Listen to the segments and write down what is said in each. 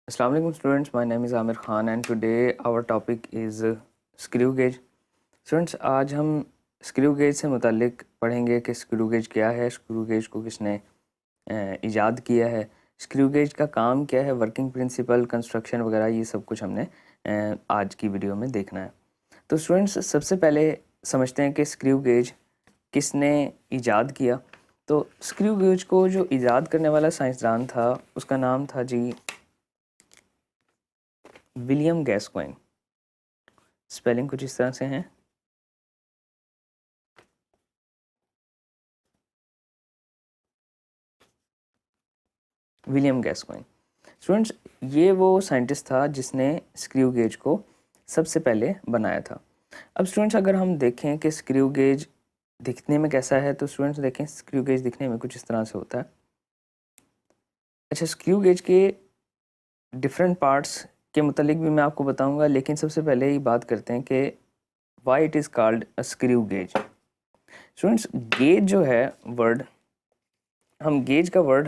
Assalamu alaikum students, my name is Amir Khan and today our topic is screw gauge. Students, आज हम screw gauge से मुतालिक पढ़ेंगे कि स्क्रू गेज क्या है, स्क्रू गेज को किसने इजाद किया है, स्क्रू गेज का काम क्या है, वर्किंग प्रिंसिपल, कंस्ट्रक्शन वगैरह ये सब कुछ हमने आज की वीडियो में देखना है। तो स्टूडेंट्स, सबसे पहले समझते हैं कि स्क्रू गेज किसने इजाद किया। तो स्क्रू गेज को जो इजाद करने वाला साइंसदान था उसका नाम था जी विलियम गैस्कोइन। स्पेलिंग कुछ इस तरह से है, विलियम गैस्कोइन। स्टूडेंट्स, ये वो साइंटिस्ट था जिसने स्क्रू गेज को सबसे पहले बनाया था। अब स्टूडेंट्स, अगर हम देखें कि स्क्रू गेज दिखने में कैसा है, तो स्टूडेंट्स देखें स्क्रू गेज दिखने में कुछ इस तरह से होता है। अच्छा, स्क्रू गेज के डिफरेंट पार्ट्स के मुतालिक भी मैं आपको बताऊंगा, लेकिन सबसे पहले ही बात करते हैं कि why it is called a screw gauge. Students, gauge जो है वर्ड, हम गेज का वर्ड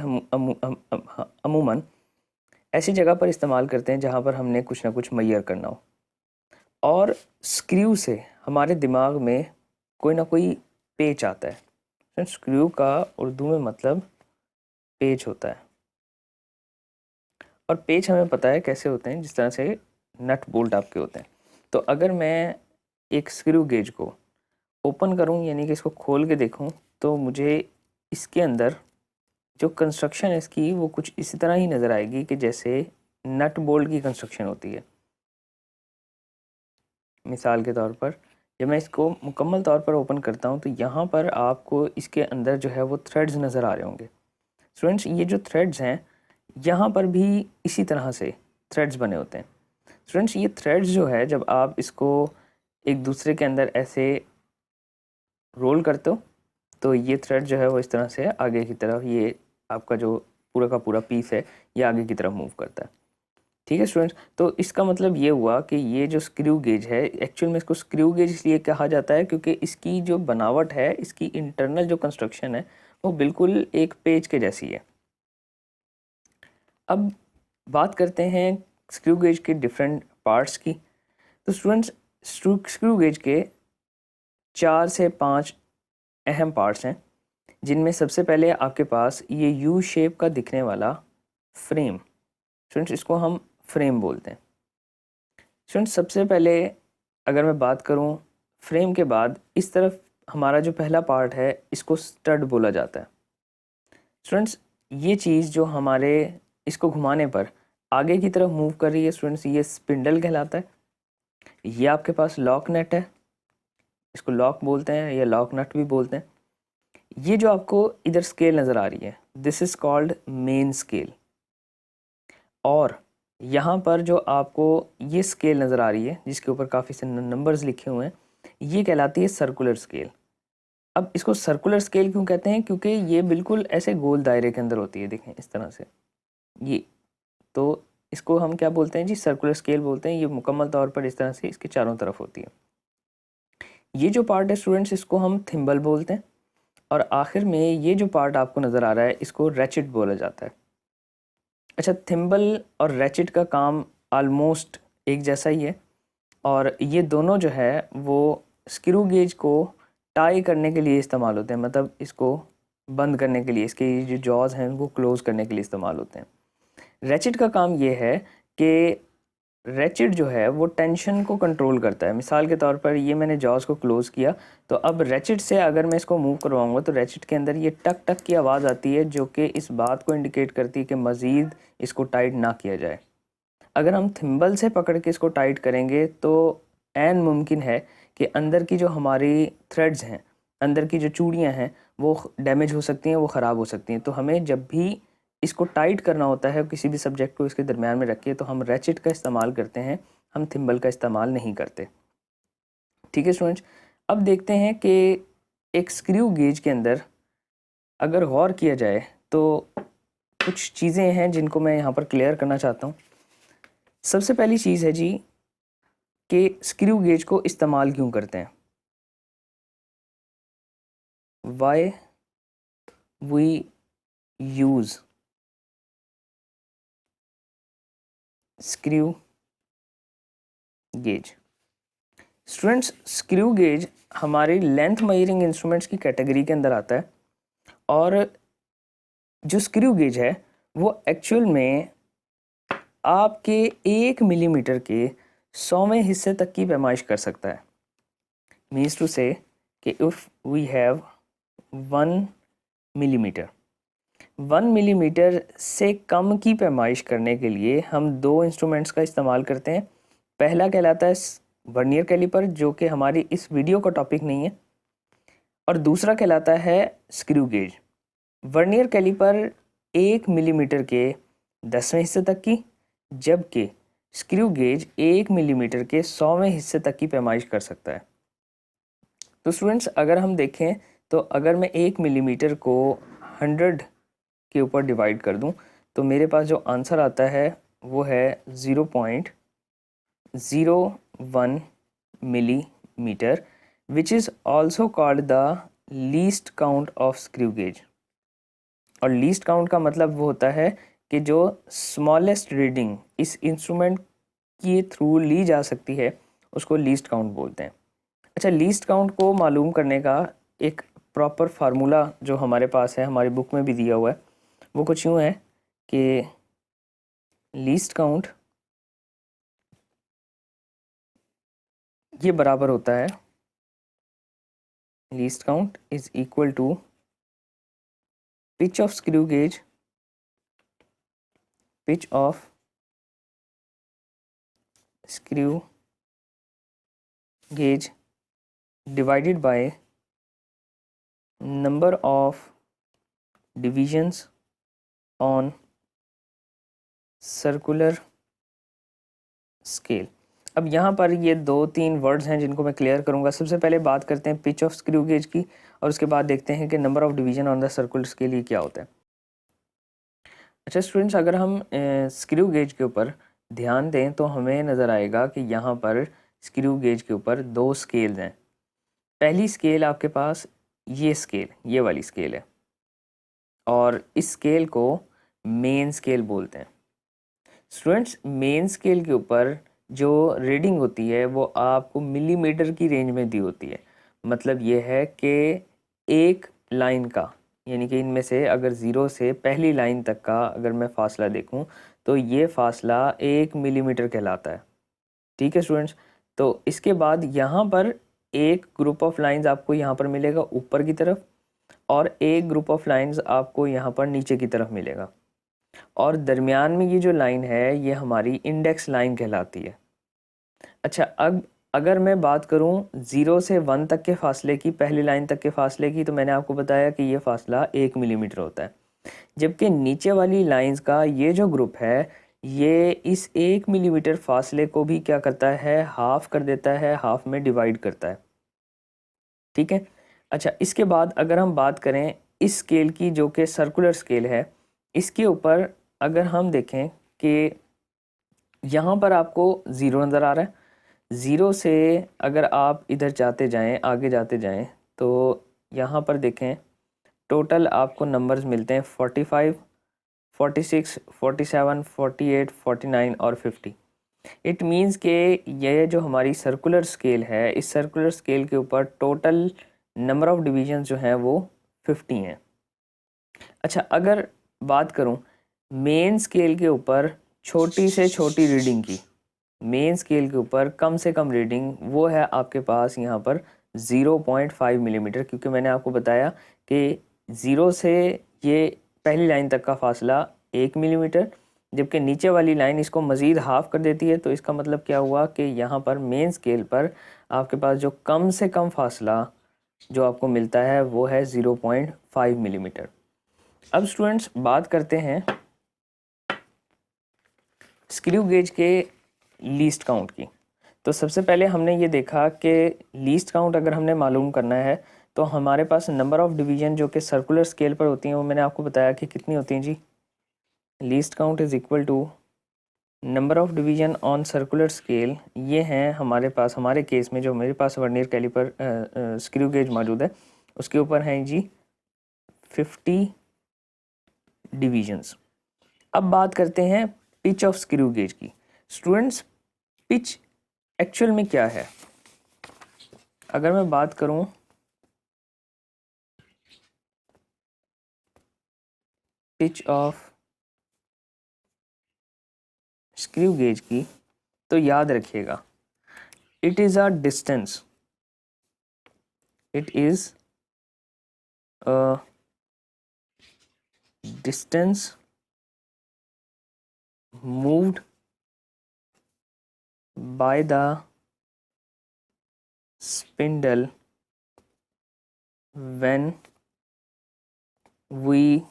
अमूमन ऐसी जगह पर इस्तेमाल करते हैं जहाँ पर हमने कुछ ना कुछ मैयर करना हो, और स्क्रू से हमारे दिमाग में कोई ना कोई पेच आता है। स्क्रू का उर्दू में मतलब पेच होता है, और पेच हमें पता है कैसे होते हैं, जिस तरह से नट बोल्ट आपके होते हैं। तो अगर मैं एक स्क्रू गेज को ओपन करूं, यानी कि इसको खोल के देखूं, तो मुझे इसके अंदर जो कंस्ट्रक्शन है इसकी वो कुछ इसी तरह ही नज़र आएगी कि जैसे नट बोल्ट की कंस्ट्रक्शन होती है। मिसाल के तौर पर जब मैं इसको मुकम्मल तौर पर ओपन करता हूँ, तो यहाँ पर आपको इसके अंदर जो है वो थ्रेड्स नज़र आ रहे होंगे। स्टूडेंट्स, ये जो थ्रेड्स हैं यहाँ पर भी इसी तरह से थ्रेड्स बने होते हैं। स्टूडेंट्स, ये थ्रेड्स जो है, जब आप इसको एक दूसरे के अंदर ऐसे रोल करते हो, तो ये थ्रेड जो है वो इस तरह से आगे की तरफ, ये आपका जो पूरा का पूरा पीस है ये आगे की तरफ मूव करता है। ठीक है स्टूडेंट्स, तो इसका मतलब ये हुआ कि ये जो स्क्रू गेज है, एक्चुअल में इसको स्क्रू गेज इसलिए कहा जाता है क्योंकि इसकी जो बनावट है, इसकी इंटरनल जो कंस्ट्रक्शन है वो बिल्कुल एक पेज के जैसी है। अब बात करते हैं स्क्रू गेज के डिफरेंट पार्ट्स की। तो स्टूडेंट्स, स्क्रू गेज के 4 से 5 अहम पार्ट्स हैं, जिनमें सबसे पहले आपके पास ये यू शेप का दिखने वाला फ्रेम। स्टूडेंट्स, इसको हम फ्रेम बोलते हैं। स्टूडेंट्स, सबसे पहले अगर मैं बात करूं फ्रेम के बाद, इस तरफ हमारा जो पहला पार्ट है इसको स्टड बोला जाता है। स्टूडेंट्स, ये चीज़ जो हमारे इसको घुमाने पर आगे की तरफ मूव कर रही है, स्टूडेंट्स ये स्पिंडल कहलाता है। ये आपके पास लॉक नट है, इसको लॉक बोलते हैं या लॉक नट भी बोलते हैं। ये जो आपको इधर स्केल नज़र आ रही है, this is called main scale. और यहाँ पर जो आपको ये स्केल नज़र आ रही है जिसके ऊपर काफ़ी से नंबर्स लिखे हुए हैं, ये कहलाती है सर्कुलर स्केल। अब इसको सर्कुलर स्केल क्यों कहते हैं? क्योंकि ये बिल्कुल ऐसे गोल दायरे के अंदर होती है, देखें इस तरह से ये। तो इसको हम क्या बोलते हैं जी? सर्कुलर स्केल बोलते हैं। ये मुकम्मल तौर पर इस तरह से इसके चारों तरफ होती है। ये जो पार्ट है स्टूडेंट्स, इसको हम थिम्बल बोलते हैं। और आखिर में ये जो पार्ट आपको नज़र आ रहा है, इसको रैचेट बोला जाता है। अच्छा, थिम्बल और रैचेट का काम आलमोस्ट एक जैसा ही है, और ये दोनों जो है वो स्क्रू गेज को टाई करने के लिए इस्तेमाल होते हैं, मतलब इसको बंद करने के लिए, इसके जो जॉज हैं उनको क्लोज़ करने के लिए इस्तेमाल होते हैं। रैचेट का काम ये है कि रैचेट जो है वो टेंशन को कंट्रोल करता है। मिसाल के तौर पर ये मैंने जॉज को क्लोज़ किया, तो अब रैचेट से अगर मैं इसको मूव करवाऊंगा तो रैचेट के अंदर ये टक टक की आवाज़ आती है, जो कि इस बात को इंडिकेट करती है कि मज़ीद इसको टाइट ना किया जाए। अगर हम थिम्बल से पकड़ के इसको टाइट करेंगे तो ऐन मुमकिन है कि अंदर की जो हमारी थ्रेड्स हैं, अंदर की जो चूड़ियाँ हैं, वो डैमेज हो सकती हैं, वो ख़राब हो सकती हैं। तो हमें जब भी इसको टाइट करना होता है, किसी भी सब्जेक्ट को इसके दरमियान में रखिए, तो हम रैचेट का इस्तेमाल करते हैं, हम थिम्बल का इस्तेमाल नहीं करते। ठीक है स्टूडेंट्स, अब देखते हैं कि एक स्क्रू गेज के अंदर अगर गौर किया जाए तो कुछ चीज़ें हैं जिनको मैं यहाँ पर क्लियर करना चाहता हूँ। सबसे पहली चीज़ है जी कि स्क्रू गेज को इस्तेमाल क्यों करते हैं। Why we use screw gauge. Students, screw gauge हमारी लेंथ मेजरिंग इंस्ट्रूमेंट्स की कैटेगरी के अंदर आता है और जो स्क्रू गेज है वो एक्चुअल में आपके 1 मिलीमीटर के 100वें हिस्से तक की पैमाइश कर सकता है। मीन्स टू से कि if we have 1 millimetre, 1 millimetre से कम की पैमाइश करने के लिए हम दो इंस्ट्रूमेंट्स का इस्तेमाल करते हैं। पहला कहलाता है वर्नियर कैलिपर, जो कि हमारी इस वीडियो का टॉपिक नहीं है, और दूसरा कहलाता है screw gauge. Vernier calliper 1 millimetre के 10वें हिस्से तक की, जबकि स्क्रू गेज 1 मिलीमीटर के 100वें हिस्से तक की पैमाइश कर सकता है। तो स्टूडेंट्स, अगर हम देखें तो अगर मैं 1 मिलीमीटर को 100 के ऊपर डिवाइड कर दूं तो मेरे पास जो आंसर आता है वो है 0.01 millimetre, which is also called the least count of screw gauge. और लीस्ट काउंट का मतलब वो होता है कि जो स्मॉलेस्ट रीडिंग इस इंस्ट्रूमेंट के थ्रू ली जा सकती है उसको लीस्ट काउंट बोलते हैं। अच्छा, लीस्ट काउंट को मालूम करने का एक प्रॉपर फार्मूला जो हमारे पास है, हमारी बुक में भी दिया हुआ है, वो कुछ यूँ है कि लीस्ट काउंट ये बराबर होता है, least count is equal to pitch of screw gauge, pitch of screw gauge divided by number of divisions on circular scale। अब यहाँ पर ये 2-3 वर्ड्स हैं जिनको मैं क्लियर करूँगा। सबसे पहले बात करते हैं पिच ऑफ स्क्रू गेज की और उसके बाद देखते हैं कि number of division on the circular scale ये क्या होता है। अच्छा स्टूडेंट्स, अगर हम स्क्रू गेज के ऊपर ध्यान दें तो हमें नज़र आएगा कि यहाँ पर स्क्रू गेज के ऊपर 2 स्केल्स हैं। पहली स्केल आपके पास ये स्केल, ये वाली स्केल है, और इस स्केल को मेन स्केल बोलते हैं। स्टूडेंट्स, मेन स्केल के ऊपर जो रीडिंग होती है वो आपको मिलीमीटर की रेंज में दी होती है। मतलब ये है कि एक लाइन का, यानी कि इनमें से अगर 0 से पहली लाइन तक का अगर मैं फासला देखूं तो ये फासला 1 मिलीमीटर कहलाता है। ठीक है स्टूडेंट्स, तो इसके बाद यहाँ पर एक ग्रुप ऑफ लाइंस आपको यहाँ पर मिलेगा ऊपर की तरफ, और एक ग्रुप ऑफ लाइंस आपको यहाँ पर नीचे की तरफ मिलेगा, और दरमियान में ये जो लाइन है ये हमारी इंडेक्स लाइन कहलाती है। अच्छा, अब अगर मैं बात करूँ 0 से 1 तक के फासले की, पहली लाइन तक के फासले की, तो मैंने आपको बताया कि ये फासला 1 मिलीमीटर होता है, जबकि नीचे वाली लाइंस का ये जो ग्रुप है ये इस 1 मिलीमीटर फासले को भी क्या करता है, हाफ कर देता है, हाफ में डिवाइड करता है। ठीक है। अच्छा, इसके बाद अगर हम बात करें इस स्केल की जो कि सर्कुलर स्केल है, इसके ऊपर अगर हम देखें कि यहाँ पर आपको 0 नज़र आ रहा है। 0 से अगर आप इधर जाते जाएं, आगे जाते जाएं, तो यहाँ पर देखें टोटल आपको नंबर्स मिलते हैं 45, 46, 47, 48, 49 और 50। इट मीन्स कि यह जो हमारी सर्कुलर स्केल है, इस सर्कुलर स्केल के ऊपर टोटल नंबर ऑफ डिवीजन जो हैं वो 50 हैं। अच्छा, अगर बात करूं मेन स्केल के ऊपर छोटी से छोटी रीडिंग की, मेन स्केल के ऊपर कम से कम रीडिंग वो है आपके पास यहाँ पर 0.5 मिलीमीटर, क्योंकि मैंने आपको बताया कि 0 से ये पहली लाइन तक का फासला 1 मिलीमीटर, जबकि नीचे वाली लाइन इसको मज़ीद हाफ कर देती है। तो इसका मतलब क्या हुआ कि यहाँ पर मेन स्केल पर आपके पास जो कम से कम फासला जो आपको मिलता है वो है 0.5 मिलीमीटर। अब स्टूडेंट्स, बात करते हैं स्क्रू गेज के लीस्ट काउंट की। तो सबसे पहले हमने ये देखा कि लीस्ट काउंट अगर हमने मालूम करना है तो हमारे पास नंबर ऑफ डिवीजन जो कि सर्कुलर स्केल पर होती हैं वो मैंने आपको बताया कि कितनी होती हैं जी। Least count is equal to number of division on circular scale. ये हैं हमारे पास, हमारे केस में जो मेरे पास वर्नियर कैलिपर स्क्रू गेज मौजूद है उसके ऊपर हैं जी 50 डिवीजन्स। अब बात करते हैं पिच ऑफ स्क्रू गेज की। स्टूडेंट्स पिच एक्चुअल में क्या है? अगर मैं बात करूं पिच ऑफ स्क्रू गेज की, तो याद रखिएगा it is a distance, it is a distance moved by the spindle when we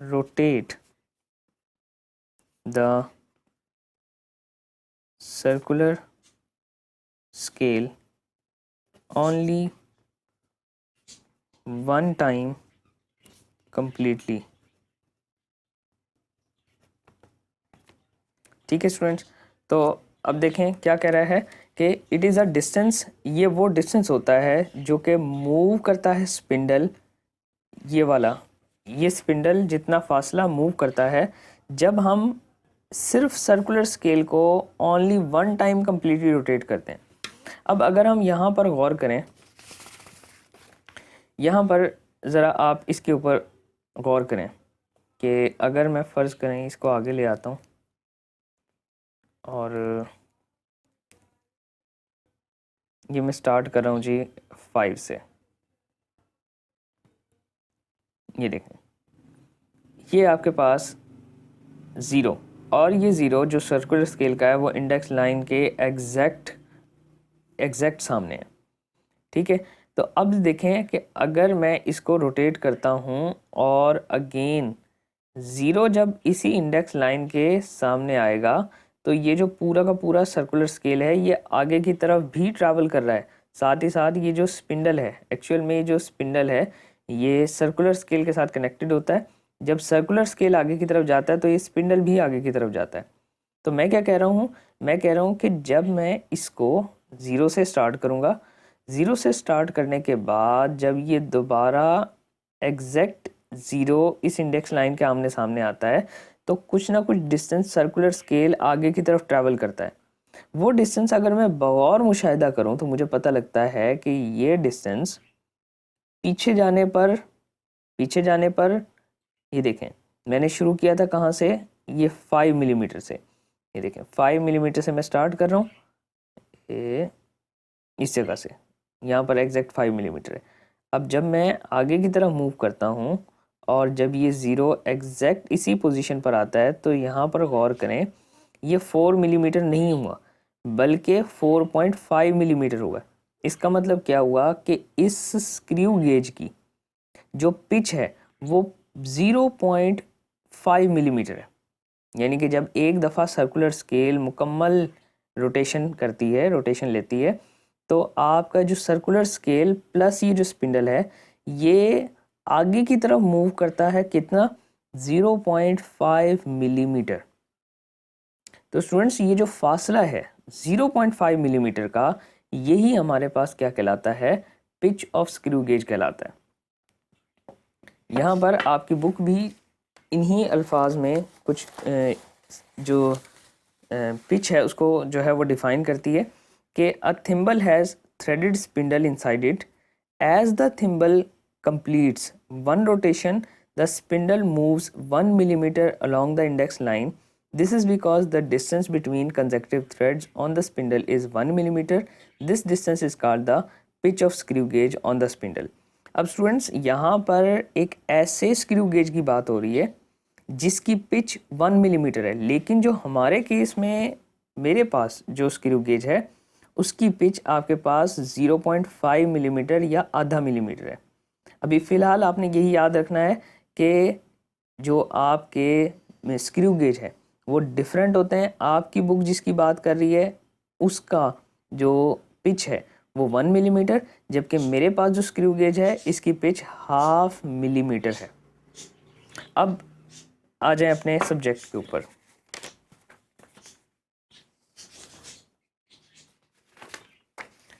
rotate the circular scale only one time completely। ठीक है स्टूडेंट्स, तो अब देखें क्या कह रहा है कि इट इज़ अ डिस्टेंस, ये वो डिस्टेंस होता है जो कि मूव करता है स्पिंडल, ये वाला, ये स्पिंडल जितना फासला मूव करता है जब हम सिर्फ सर्कुलर स्केल को only one time completely rotate करते हैं। अब अगर हम यहाँ पर गौर करें, यहाँ पर ज़रा आप इसके ऊपर गौर करें कि अगर मैं फ़र्ज़ करें इसको आगे ले आता हूँ और ये मैं स्टार्ट कर रहा हूँ जी 5 से। ये देखें, ये आपके पास 0 और ये 0 जो सर्कुलर स्केल का है वो इंडेक्स लाइन के एग्जैक्ट सामने है। ठीक है, तो अब देखें कि अगर मैं इसको रोटेट करता हूँ और अगेन 0 जब इसी इंडेक्स लाइन के सामने आएगा तो ये जो पूरा का पूरा सर्कुलर स्केल है ये आगे की तरफ भी ट्रैवल कर रहा है। साथ ही साथ ये जो स्पिंडल है, एक्चुअल में जो स्पिंडल है ये सर्कुलर स्केल के साथ कनेक्टेड होता है। जब सर्कुलर स्केल आगे की तरफ जाता है तो ये स्पिंडल भी आगे की तरफ जाता है। तो मैं क्या कह रहा हूँ, मैं कह रहा हूँ कि जब मैं इसको 0 से स्टार्ट करूँगा, 0 से स्टार्ट करने के बाद जब ये दोबारा एग्जैक्ट 0 इस इंडेक्स लाइन के आमने सामने आता है तो कुछ ना कुछ डिस्टेंस सर्कुलर स्केल आगे की तरफ ट्रैवल करता है। वो डिस्टेंस अगर मैं बगौर मुशाहिदा करूं तो मुझे पता लगता है कि ये डिस्टेंस पीछे जाने पर ये देखें, मैंने शुरू किया था कहाँ से, ये 5 मिलीमीटर से। ये देखें 5 मिलीमीटर से मैं स्टार्ट कर रहा हूँ, ये इस जगह से, यहाँ पर एग्जैक्ट 5 मिलीमीटर है। अब जब मैं आगे की तरफ मूव करता हूँ और जब ये 0 एग्जैक्ट इसी पोजीशन पर आता है तो यहाँ पर गौर करें, ये 4 मिलीमीटर नहीं हुआ बल्कि 4.5 मिलीमीटर हुआ। इसका मतलब क्या हुआ कि इस स्क्रू गेज की जो पिच है वो 0.5 मिलीमीटर है। यानी कि जब एक दफ़ा सर्कुलर स्केल मुकम्मल रोटेशन लेती है तो आपका जो सर्कुलर स्केल प्लस ये जो स्पिंडल है ये आगे की तरफ मूव करता है कितना, 0.5 मिलीमीटर। तो स्टूडेंट्स ये जो फासला है 0.5 मिलीमीटर का, यही हमारे पास क्या कहलाता है, पिच ऑफ स्क्रू गेज कहलाता है। यहाँ पर आपकी बुक भी इन्हीं अल्फाज में कुछ जो पिच है उसको जो है वो डिफ़ाइन करती है कि a thimble has threaded spindle inside it, as the thimble completes one rotation the spindle moves 1 millimeter along the index line. This is because the distance between consecutive threads on the spindle is 1 millimeter. This distance is called the pitch of screw gauge on the spindle. अब students यहाँ पर एक ऐसे screw gauge की बात हो रही है जिसकी पिच 1 मिलीमीटर है, लेकिन जो हमारे केस में मेरे पास जो स्क्रू गेज है उसकी पिच आपके पास 0.5 मिलीमीटर या आधा मिलीमीटर है। अभी फ़िलहाल आपने यही याद रखना है कि जो आपके स्क्रू गेज है वो डिफरेंट होते हैं। आपकी बुक जिसकी बात कर रही है उसका जो पिच है वो 1 मिलीमीटर, जबकि मेरे पास जो स्क्रू गेज है इसकी पिच 0.5 मिलीमीटर है। अब आ जाए अपने सब्जेक्ट के ऊपर।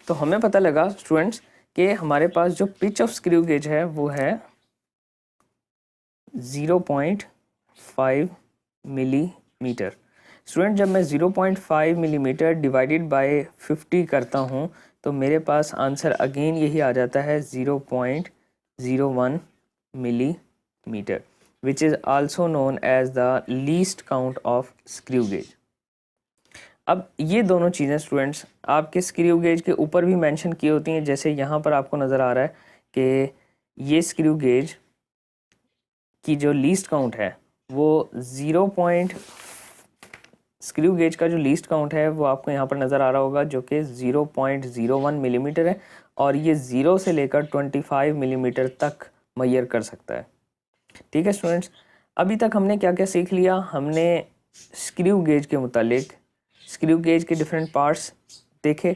तो हमें पता लगा स्टूडेंट्स कि हमारे पास जो पिच ऑफ स्क्रू गेज है वो है 0.5 मिलीमीटर। स्टूडेंट जब मैं 0.5 मिलीमीटर डिवाइडेड बाय 50 करता हूँ तो मेरे पास आंसर अगेन यही आ जाता है 0.01 millimetre, which is also known as the least count of screw gauge. अब ये दोनों चीज़ें स्टूडेंट्स आपके स्क्रू गेज के ऊपर भी मेंशन की होती हैं, जैसे यहाँ पर आपको नज़र आ रहा है कि ये स्क्रू गेज की जो लीस्ट काउंट है वो स्क्रू गेज का जो लीस्ट काउंट है वो आपको यहाँ पर नज़र आ रहा होगा, जो कि 0.01 मिलीमीटर है, और ये 0 से लेकर 25 मिलीमीटर तक मेजर कर सकता है। ठीक है स्टूडेंट्स, अभी तक हमने क्या क्या सीख लिया। हमने स्क्रू गेज के मुतालिक स्क्रू गेज के डिफरेंट पार्ट्स देखे,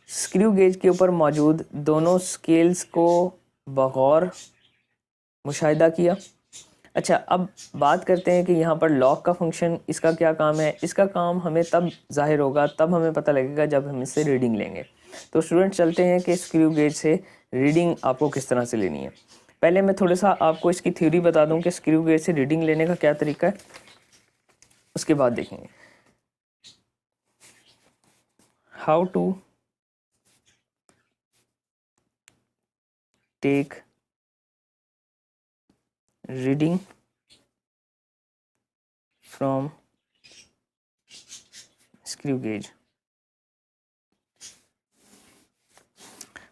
स्क्रू गेज के ऊपर मौजूद दोनों स्केल्स को बगौर मुशाहिदा किया। अच्छा, अब बात करते हैं कि यहाँ पर लॉक का फंक्शन, इसका क्या काम है। इसका काम हमें तब जाहिर होगा, तब हमें पता लगेगा जब हम इससे रीडिंग लेंगे। तो स्टूडेंट चलते हैं कि स्क्रू गेज से रीडिंग आपको किस तरह से लेनी है। पहले मैं थोड़ा सा आपको इसकी थ्योरी बता दूं कि स्क्रू गेज से रीडिंग लेने का क्या तरीका है, उसके बाद देखेंगे how to take reading from screw gauge.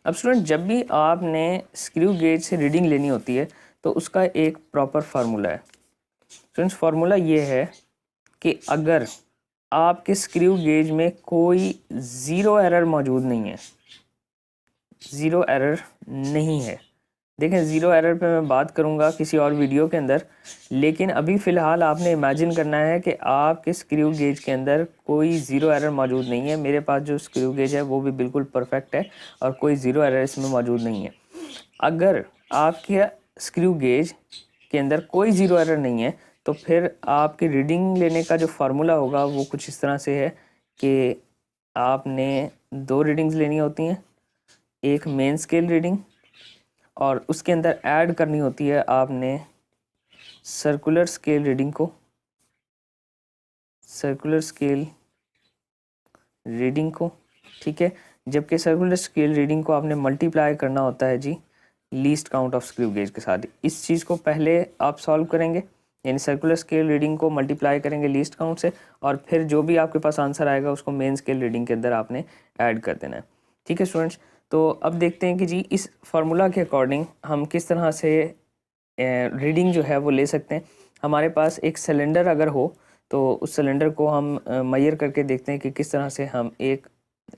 अब स्टूडेंट जब भी आपने स्क्रू गेज से रीडिंग लेनी होती है तो उसका एक प्रॉपर फार्मूला है। स्टूडेंट्स फार्मूला ये है कि अगर आपके स्क्रू गेज में कोई ज़ीरो एरर मौजूद नहीं है, ज़ीरो एरर नहीं है, देखें ज़ीरो एरर पे मैं बात करूँगा किसी और वीडियो के अंदर, लेकिन अभी फ़िलहाल आपने इमेजिन करना है कि आपके स्क्रू गेज के अंदर कोई ज़ीरो एरर मौजूद नहीं है। मेरे पास जो स्क्रू गेज है वो भी बिल्कुल परफेक्ट है और कोई ज़ीरो एरर इसमें मौजूद नहीं है। अगर आपके स्क्रू गेज के अंदर कोई ज़ीरो एरर नहीं है तो फिर आपकी रीडिंग लेने का जो फार्मूला होगा वो कुछ इस तरह से है कि आपने दो रीडिंग्स लेनी होती हैं, एक मेन स्केल रीडिंग और उसके अंदर ऐड करनी होती है आपने सर्कुलर स्केल रीडिंग को, सर्कुलर स्केल रीडिंग को, ठीक है। जबकि सर्कुलर स्केल रीडिंग को आपने मल्टीप्लाई करना होता है जी least count of screw gauge के साथ। इस चीज़ को पहले आप सॉल्व करेंगे, यानी सर्कुलर स्केल रीडिंग को मल्टीप्लाई करेंगे लीस्ट काउंट से, और फिर जो भी आपके पास आंसर आएगा उसको मेन स्केल रीडिंग के अंदर आपने ऐड कर देना है। ठीक है स्टूडेंट्स, तो अब देखते हैं कि जी इस फार्मूला के अकॉर्डिंग हम किस तरह से रीडिंग जो है वो ले सकते हैं। हमारे पास एक सिलेंडर अगर हो तो उस सिलेंडर को हम मेजर करके देखते हैं कि किस तरह से हम एक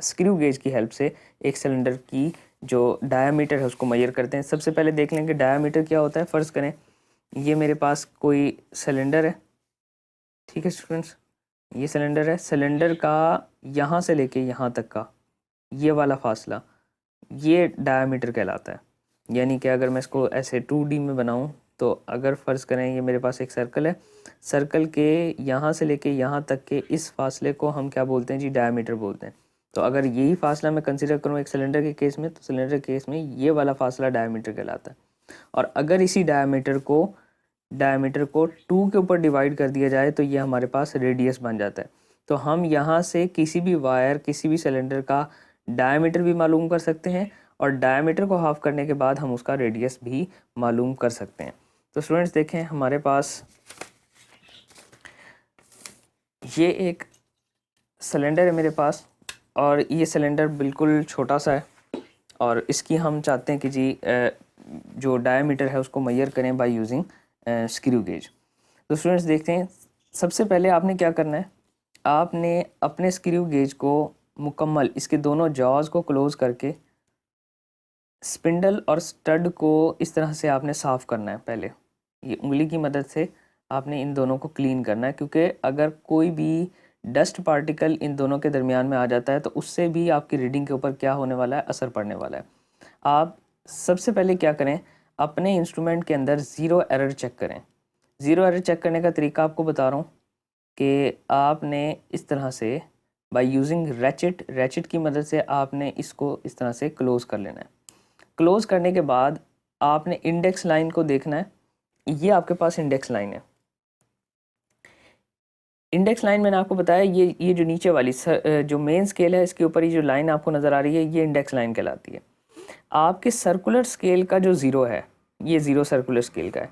स्क्रू गेज की हेल्प से एक सिलेंडर की जो डायामीटर है उसको मेजर करते हैं। सबसे पहले देख लें कि डायामीटर क्या होता है। फ़र्ज़ करें ये मेरे पास कोई सिलेंडर है, ठीक है स्टूडेंट्स, ये सिलेंडर है। सिलेंडर का यहाँ से लेके यहाँ तक का ये वाला फासला ये डायामीटर कहलाता है। यानी कि अगर मैं इसको ऐसे 2D में बनाऊं तो अगर फ़र्ज़ करें ये मेरे पास एक सर्कल है, सर्कल के यहाँ से लेके यहाँ तक के इस फासले को हम क्या बोलते हैं जी, डायामीटर बोलते हैं। तो अगर यही फासला मैं कंसिडर करूँ एक सिलेंडर के केस में, तो सिलेंडर के केस में ये वाला फासला डायामीटर कहलाता है। और अगर इसी डायामीटर को 2 के ऊपर डिवाइड कर दिया जाए तो ये हमारे पास रेडियस बन जाता है। तो हम यहाँ से किसी भी वायर, किसी भी सिलेंडर का डायामीटर भी मालूम कर सकते हैं और डायामीटर को हाफ करने के बाद हम उसका रेडियस भी मालूम कर सकते हैं। तो स्टूडेंट्स देखें हमारे पास ये एक सिलेंडर है मेरे पास, और ये सिलेंडर बिल्कुल छोटा सा है और इसकी हम चाहते हैं कि जी जो डायामीटर है उसको मेजर करें बाय यूजिंग स्क्रू गेज। तो स्टूडेंट्स देखते हैं, सबसे पहले आपने क्या करना है, आपने अपने स्क्रू गेज को मुकम्मल इसके दोनों जॉज को क्लोज करके स्पिंडल और स्टड को इस तरह से आपने साफ़ करना है। पहले ये उंगली की मदद से आपने इन दोनों को क्लीन करना है, क्योंकि अगर कोई भी डस्ट पार्टिकल इन दोनों के दरमियान में आ जाता है तो उससे भी आपकी रीडिंग के ऊपर क्या होने वाला है, असर पड़ने वाला है। आप सबसे पहले क्या करें, अपने इंस्ट्रूमेंट के अंदर ज़ीरो एरर चेक करें। ज़ीरो एरर चेक करने का तरीका आपको बता रहा हूँ कि आपने इस तरह से बाय यूजिंग रैचेट की मदद से आपने इसको इस तरह से क्लोज़ कर लेना है। क्लोज़ करने के बाद आपने इंडेक्स लाइन को देखना है ये आपके पास इंडेक्स लाइन है। इंडेक्स लाइन मैंने आपको बताया ये जो नीचे वाली जो मेन स्केल है इसके ऊपर ये जो लाइन आपको नज़र आ रही है ये इंडेक्स लाइन कहलाती है। आपके सर्कुलर स्केल का जो ज़ीरो है ये ज़ीरो सर्कुलर स्केल का है।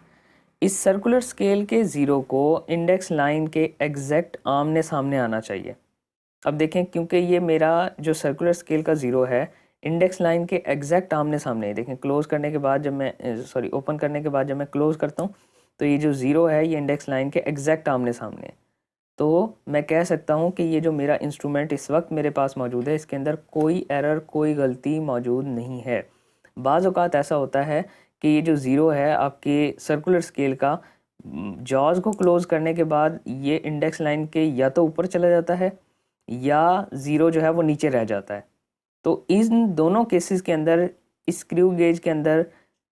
इस सर्कुलर स्केल के ज़ीरो को इंडेक्स लाइन के एग्जैक्ट आमने सामने आना चाहिए। अब देखें क्योंकि ये मेरा जो सर्कुलर स्केल का ज़ीरो है इंडेक्स लाइन के एग्जैक्ट आमने सामने है। देखें क्लोज़ करने के बाद जब मैं ओपन करने के बाद जब मैं क्लोज़ करता हूँ तो ये जो ज़ीरो है ये इंडेक्स लाइन के एग्जैक्ट आमने सामने है। तो मैं कह सकता हूँ कि ये जो मेरा इंस्ट्रूमेंट इस वक्त मेरे पास मौजूद है इसके अंदर कोई एरर कोई गलती मौजूद नहीं है। बाज़ औक़ात ऐसा होता है कि ये जो ज़ीरो है आपके सर्कुलर स्केल का जॉज़ को क्लोज़ करने के बाद ये इंडेक्स लाइन के या तो ऊपर चला जाता है या ज़ीरो जो है वो नीचे रह जाता है। तो इन दोनों केसेस के अंदर इस स्क्रू गेज के अंदर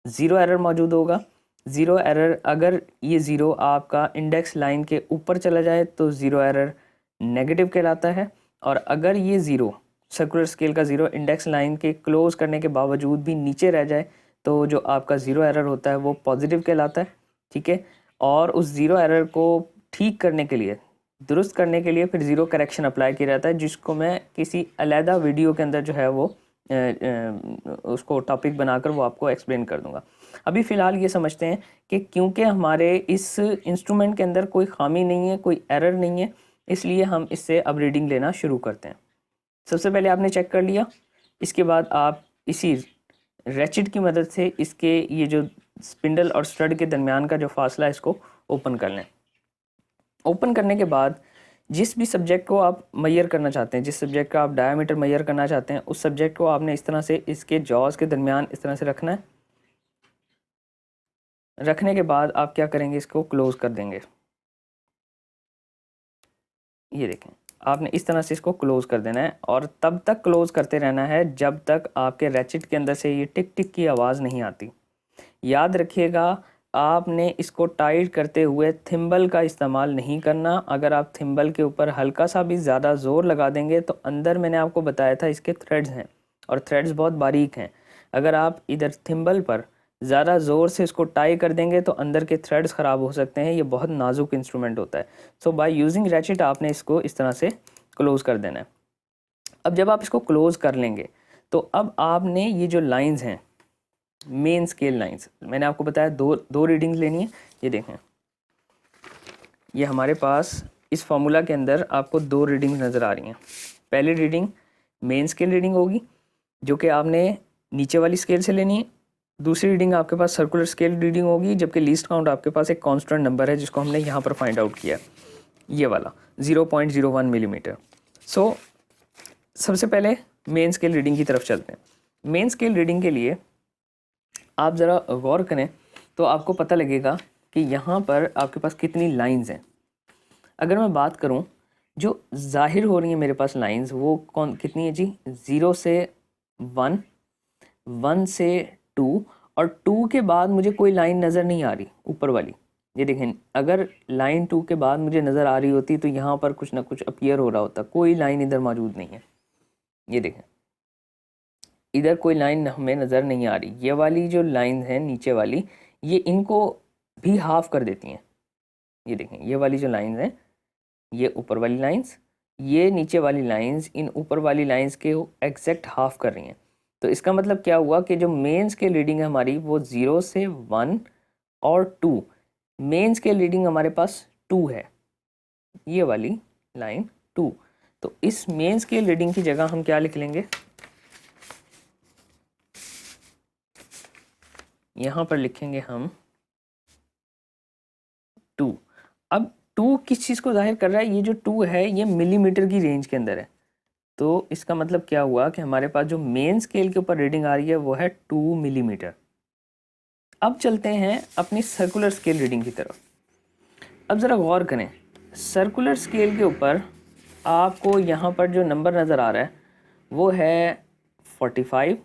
ज़ीरो एरर मौजूद होगा। ज़ीरो एरर अगर ये ज़ीरो आपका इंडेक्स लाइन के ऊपर चला जाए तो ज़ीरो एरर नेगेटिव कहलाता है, और अगर ये ज़ीरो सर्कुलर स्केल का ज़ीरो इंडेक्स लाइन के क्लोज़ करने के बावजूद भी नीचे रह जाए तो जो आपका ज़ीरो एरर होता है वो पॉजिटिव कहलाता है। ठीक है, और उस ज़ीरो एरर को ठीक करने के लिए, दुरुस्त करने के लिए फिर ज़ीरो करेक्शन अप्लाई किया जाता है, जिसको मैं किसी अलहदा वीडियो के अंदर जो है वो उसको टॉपिक बनाकर वो आपको एक्सप्लेन कर दूंगा। अभी फ़िलहाल ये समझते हैं कि क्योंकि हमारे इस इंस्ट्रूमेंट के अंदर कोई ख़ामी नहीं है, कोई एरर नहीं है, इसलिए हम इससे अब रीडिंग लेना शुरू करते हैं। सबसे पहले आपने चेक कर लिया, इसके बाद आप इसी रैचिट की मदद से इसके ये जो स्पिंडल और स्टड के दरमियान का जो फासला है इसको ओपन कर लें। ओपन करने के बाद जिस भी सब्जेक्ट को आप मेजर करना चाहते हैं, जिस सब्जेक्ट का आप डायमीटर मेजर करना चाहते हैं, उस सब्जेक्ट को आपने इस तरह से इसके जॉज के दरमियान इस तरह से रखना है। रखने के बाद आप क्या करेंगे, इसको क्लोज़ कर देंगे। ये देखें, आपने इस तरह से इसको क्लोज़ कर देना है और तब तक क्लोज़ करते रहना है जब तक आपके रैचिट के अंदर से ये टिक टिक की आवाज़ नहीं आती। याद रखिएगा, आपने इसको टाइट करते हुए थिम्बल का इस्तेमाल नहीं करना। अगर आप थिम्बल के ऊपर हल्का सा भी ज़्यादा ज़ोर लगा देंगे तो अंदर मैंने आपको बताया था इसके थ्रेड्स हैं और थ्रेड्स बहुत बारीक हैं। अगर आप इधर थिम्बल पर ज़्यादा ज़ोर से इसको टाई कर देंगे तो अंदर के थ्रेड्स ख़राब हो सकते हैं। ये बहुत नाजुक इंस्ट्रूमेंट होता है। सो बाय यूजिंग रैचिट आपने इसको इस तरह से क्लोज़ कर देना है। अब जब आप इसको क्लोज़ कर लेंगे तो अब आपने ये जो लाइंस हैं, मेन स्केल लाइंस, मैंने आपको बताया दो रीडिंग्स लेनी है। ये देखें, ये हमारे पास इस फार्मूला के अंदर आपको दो रीडिंग्स नज़र आ रही हैं। पहली रीडिंग मेन स्केल रीडिंग होगी जो कि आपने नीचे वाली स्केल से लेनी है। दूसरी रीडिंग आपके पास सर्कुलर स्केल रीडिंग होगी, जबकि लीस्ट काउंट आपके पास एक कांस्टेंट नंबर है जिसको हमने यहाँ पर फाइंड आउट किया, ये वाला 0.01 मिलीमीटर। सो सबसे पहले मेन स्केल रीडिंग की तरफ चलते हैं। मेन स्केल रीडिंग के लिए आप ज़रा गौर करें तो आपको पता लगेगा कि यहाँ पर आपके पास कितनी लाइंस हैं। अगर मैं बात करूँ जो ज़ाहिर हो रही है मेरे पास लाइंस, वो कितनी है जी, 0 से 1, 1 से 2 और 2 के बाद मुझे कोई लाइन नज़र नहीं आ रही ऊपर वाली। ये देखें, अगर लाइन 2 के बाद मुझे नज़र आ रही होती तो यहाँ पर कुछ ना कुछ अपीयर हो रहा होता। कोई लाइन इधर मौजूद नहीं है। ये देखें, इधर कोई लाइन हमें नज़र नहीं आ रही। ये वाली जो लाइन है नीचे वाली, ये इनको भी हाफ कर देती हैं। ये देखें, ये वाली जो लाइंस हैं, ये ऊपर वाली लाइंस, ये नीचे वाली लाइंस इन ऊपर वाली लाइंस के एग्जैक्ट हाफ कर रही हैं। तो इसका मतलब क्या हुआ कि जो मेन स्केल रीडिंग है हमारी वो 0 से 1 और 2, मेन स्केल रीडिंग हमारे पास 2 है, ये वाली लाइन 2। तो इस मेन स्केल रीडिंग की जगह हम क्या लिख लेंगे, यहाँ पर लिखेंगे हम 2। अब 2 किस चीज़ को जाहिर कर रहा है, ये जो 2 है ये मिलीमीटर की रेंज के अंदर है। तो इसका मतलब क्या हुआ कि हमारे पास जो मेन स्केल के ऊपर रीडिंग आ रही है वो है 2 मिलीमीटर। अब चलते हैं अपनी सर्कुलर स्केल रीडिंग की तरफ। अब ज़रा गौर करें, सर्कुलर स्केल के ऊपर आपको यहाँ पर जो नंबर नज़र आ रहा है वो है 45।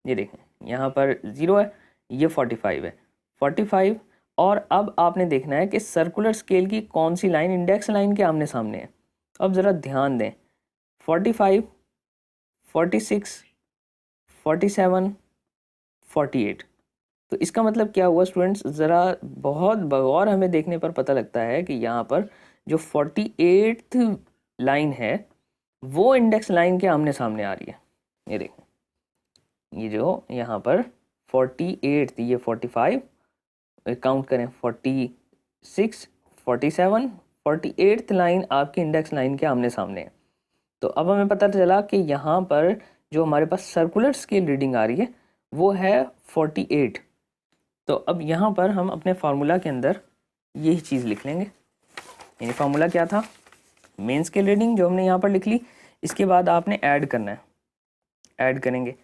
ये देखें, यहाँ पर 0 है, ये 45 है, 45। और अब आपने देखना है कि सर्कुलर स्केल की कौन सी लाइन इंडेक्स लाइन के आमने सामने है। अब ज़रा ध्यान दें, 45, 46, 47, 48। तो इसका मतलब क्या हुआ स्टूडेंट्स, ज़रा बहुत बगौर हमें देखने पर पता लगता है कि यहाँ पर जो 48th लाइन है वो इंडेक्स लाइन के आमने सामने आ रही है। ये देखें, ये जो यहाँ पर 48th, ये 45, काउंट करें 46, 47, 48th लाइन आपकी इंडेक्स लाइन के आमने सामने है। तो अब हमें पता चला कि यहाँ पर जो हमारे पास सर्कुलर स्केल रीडिंग आ रही है वो है 48। तो अब यहाँ पर हम अपने फार्मूला के अंदर यही चीज़ लिख लेंगे। यानी फार्मूला क्या था, मेन स्केल रीडिंग जो हमने यहाँ पर लिख ली, इसके बाद आपने ऐड करना है, ऐड करेंगे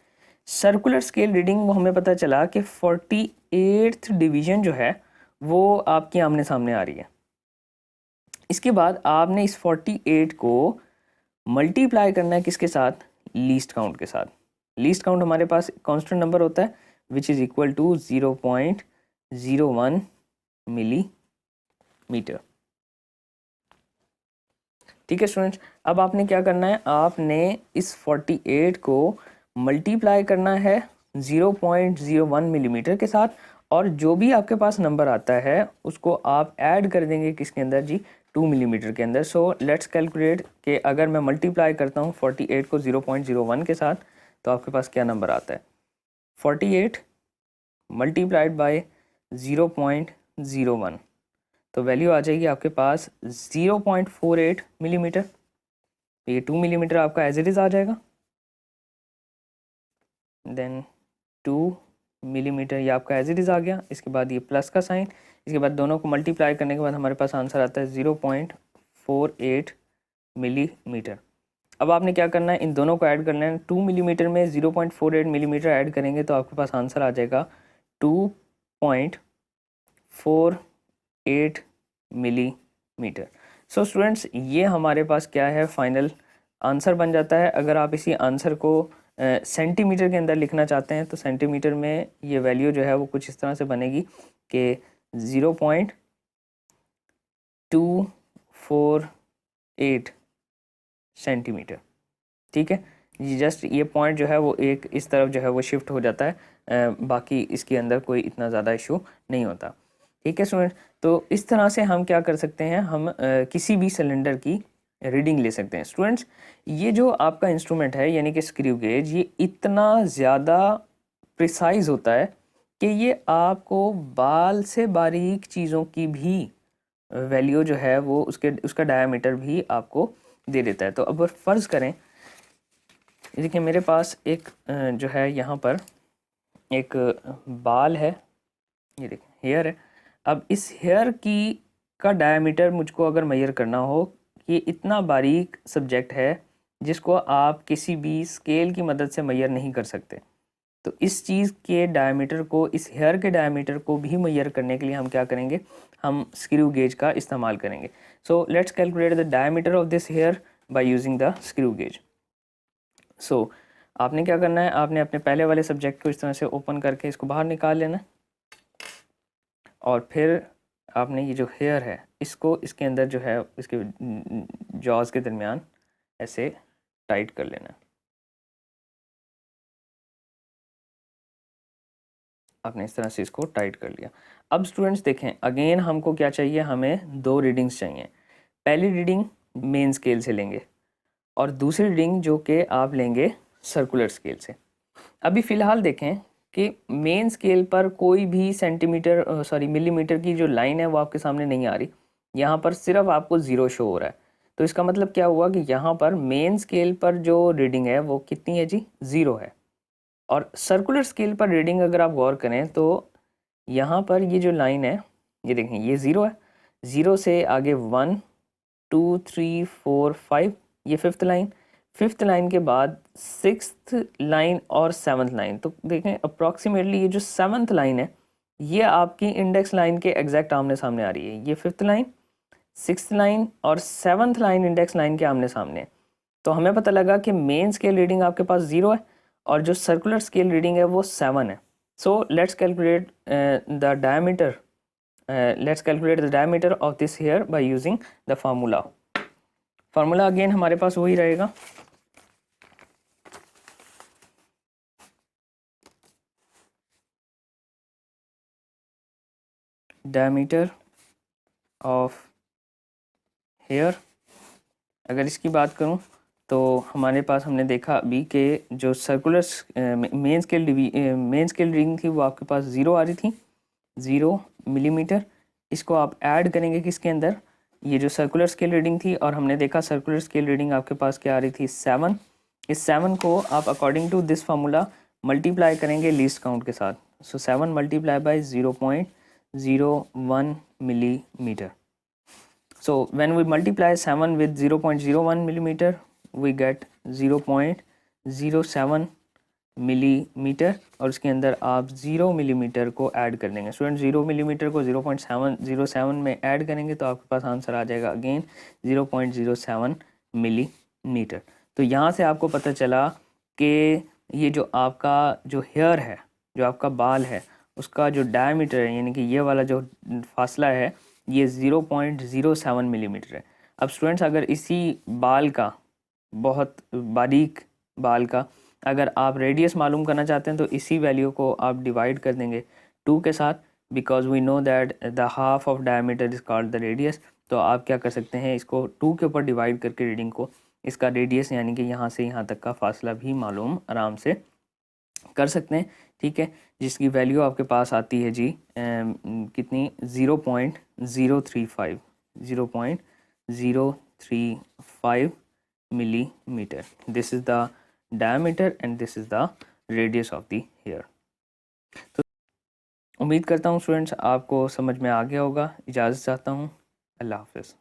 सर्कुलर स्केल रीडिंग। वो हमें पता चला कि 48th डिवीज़न जो है वो आपके आमने सामने आ रही है। इसके बाद आपने इस 48 को मल्टीप्लाई करना है किसके साथ, लीस्ट काउंट के साथ। लीस्ट काउंट हमारे पास कांस्टेंट नंबर होता है which is equal to 0.01 millimetre. ठीक है स्टूडेंट्स, अब आपने क्या करना है, आपने इस 48 को मल्टीप्लाई करना है 0.01 मिलीमीटर के साथ, और जो भी आपके पास नंबर आता है उसको आप ऐड कर देंगे किसके अंदर जी, 2 मिलीमीटर के अंदर। सो लेट्स कैलकुलेट कि अगर मैं मल्टीप्लाई करता हूँ 48 को 0.01 के साथ तो आपके पास क्या नंबर आता है। 48 मल्टीप्लाइड बाय 0.01, तो वैल्यू आ जाएगी आपके पास 0.48 मिलीमीटर। ये 2 मिलीमीटर आपका एज इट इज़ आ जाएगा। देन 2 मिलीमीटर ये आपका एज इट इज़ आ गया। इसके बाद ये प्लस का साइन, इसके बाद दोनों को मल्टीप्लाई करने के बाद हमारे पास आंसर आता है 0.48 मिलीमीटर। अब आपने क्या करना है, इन दोनों को ऐड करना है। 2 मिलीमीटर में 0.48 मिलीमीटर ऐड करेंगे तो आपके पास आंसर आ जाएगा 2.48 मिलीमीटर। सो स्टूडेंट्स, ये हमारे पास क्या है, फाइनल आंसर बन जाता है। अगर आप इसी आंसर को सेंटीमीटर के अंदर लिखना चाहते हैं तो सेंटीमीटर में ये वैल्यू जो है वो कुछ इस तरह से बनेगी कि 0.248 सेंटीमीटर। ठीक है, जस्ट ये पॉइंट जो है वो एक इस तरफ जो है वो शिफ्ट हो जाता है, बाकी इसके अंदर कोई इतना ज़्यादा इशू नहीं होता। ठीक है स्टूडेंट, तो इस तरह से हम क्या कर सकते हैं, हम किसी भी सिलेंडर की रीडिंग ले सकते हैं। स्टूडेंट्स, ये जो आपका इंस्ट्रूमेंट है यानी कि स्क्रू गेज, ये इतना ज़्यादा प्रिसाइज होता है कि ये आपको बाल से बारीक चीज़ों की भी वैल्यू जो है वो उसका डायामीटर भी आपको दे देता है। तो अब फ़र्ज़ करें, देखिए मेरे पास एक जो है यहाँ पर एक बाल है, ये देखें हेयर है। अब इस हेयर का डायामीटर मुझको अगर मेजर करना हो, ये इतना बारीक सब्जेक्ट है जिसको आप किसी भी स्केल की मदद से मेजर नहीं कर सकते। तो इस चीज़ के डायमीटर को, इस हेयर के डायमीटर को भी मेजर करने के लिए हम क्या करेंगे, हम स्क्रू गेज का इस्तेमाल करेंगे। So let's calculate the diameter of this hair by using the screw gauge. So आपने क्या करना है, आपने अपने पहले वाले सब्जेक्ट को इस तरह से ओपन करके इसको बाहर निकाल लेना, और फिर आपने ये जो हेयर है इसको इसके अंदर जो है इसके जॉज के दरमियान ऐसे टाइट कर लेना। आपने इस तरह से इसको टाइट कर लिया। अब स्टूडेंट्स देखें, अगेन हमको क्या चाहिए, हमें 2 रीडिंग्स चाहिए। पहली रीडिंग मेन स्केल से लेंगे और दूसरी रीडिंग जो कि आप लेंगे सर्कुलर स्केल से। अभी फ़िलहाल देखें कि मेन स्केल पर कोई भी मिलीमीटर की जो लाइन है वो आपके सामने नहीं आ रही। यहाँ पर सिर्फ आपको 0 शो हो रहा है। तो इसका मतलब क्या हुआ कि यहाँ पर मेन स्केल पर जो रीडिंग है वो कितनी है जी, 0 है। और सर्कुलर स्केल पर रीडिंग अगर आप गौर करें तो यहाँ पर ये जो लाइन है, ये देखें ये 0 है। 0 से आगे 1 2 3 4 5, ये 5th लाइन। 5th लाइन के बाद 6th लाइन और 7th लाइन। तो देखें अप्रॉक्सीमेटली ये जो 7th लाइन है ये आपकी इंडेक्स लाइन के एग्जैक्ट आमने सामने आ रही है। ये 5th लाइन, 6th लाइन और 7th लाइन इंडेक्स लाइन के आमने सामने है। तो हमें पता लगा कि मेन स्केल रीडिंग आपके पास 0 है और जो सर्कुलर स्केल रीडिंग है वो 7 है। सो let's calculate the diameter, let's calculate the diameter of this hair by using the formula again हमारे पास वही रहेगा, डायमीटर ऑफ हेयर। अगर इसकी बात करूं तो हमारे पास हमने देखा अभी कि जो सर्कुलर मेन स्केल रीडिंग थी वो आपके पास 0 आ रही थी, 0 मिलीमीटर। इसको आप ऐड करेंगे किसके अंदर, ये जो सर्कुलर स्केल रीडिंग थी, और हमने देखा सर्कुलर स्केल रीडिंग आपके पास क्या आ रही थी, 7। इस 7 को आप according to this formula multiply करेंगे लीस्ट काउंट के साथ। So 7 multiply by 0.01 millimeter. So when we multiply 7 with 0.01 millimeter, we get 0.07 millimetre, और उसके अंदर आप 0 मिलीमीटर को ऐड कर देंगे। स्टूडेंट 0 मिलीमीटर को 0.707 में ऐड करेंगे तो आपके पास आंसर आ जाएगा अगेन 0.07 मिलीमीटर। तो यहाँ से आपको पता चला कि ये जो आपका जो हेयर है, जो आपका बाल है, उसका जो डायमीटर है, यानी कि ये वाला जो फासला है, ये 0.07 मिलीमीटर है। अब स्टूडेंट्स अगर इसी बाल का, बहुत बारीक बाल का, अगर आप रेडियस मालूम करना चाहते हैं तो इसी वैल्यू को आप डिवाइड कर देंगे 2 के साथ, because we know that the half of diameter is called the radius. तो आप क्या कर सकते हैं, इसको 2 के ऊपर डिवाइड करके रीडिंग को, इसका रेडियस यानी कि यहाँ से यहाँ तक का फासला भी मालूम आराम से कर सकते हैं। ठीक है, जिसकी वैल्यू आपके पास आती है जी कितनी, 0.035 millimeter. This is the diameter and this is the radius of the hair. तो उम्मीद करता हूँ स्टूडेंट्स आपको समझ में आ गया होगा। इजाज़त चाहता हूँ, अल्लाह हाफ़िज़।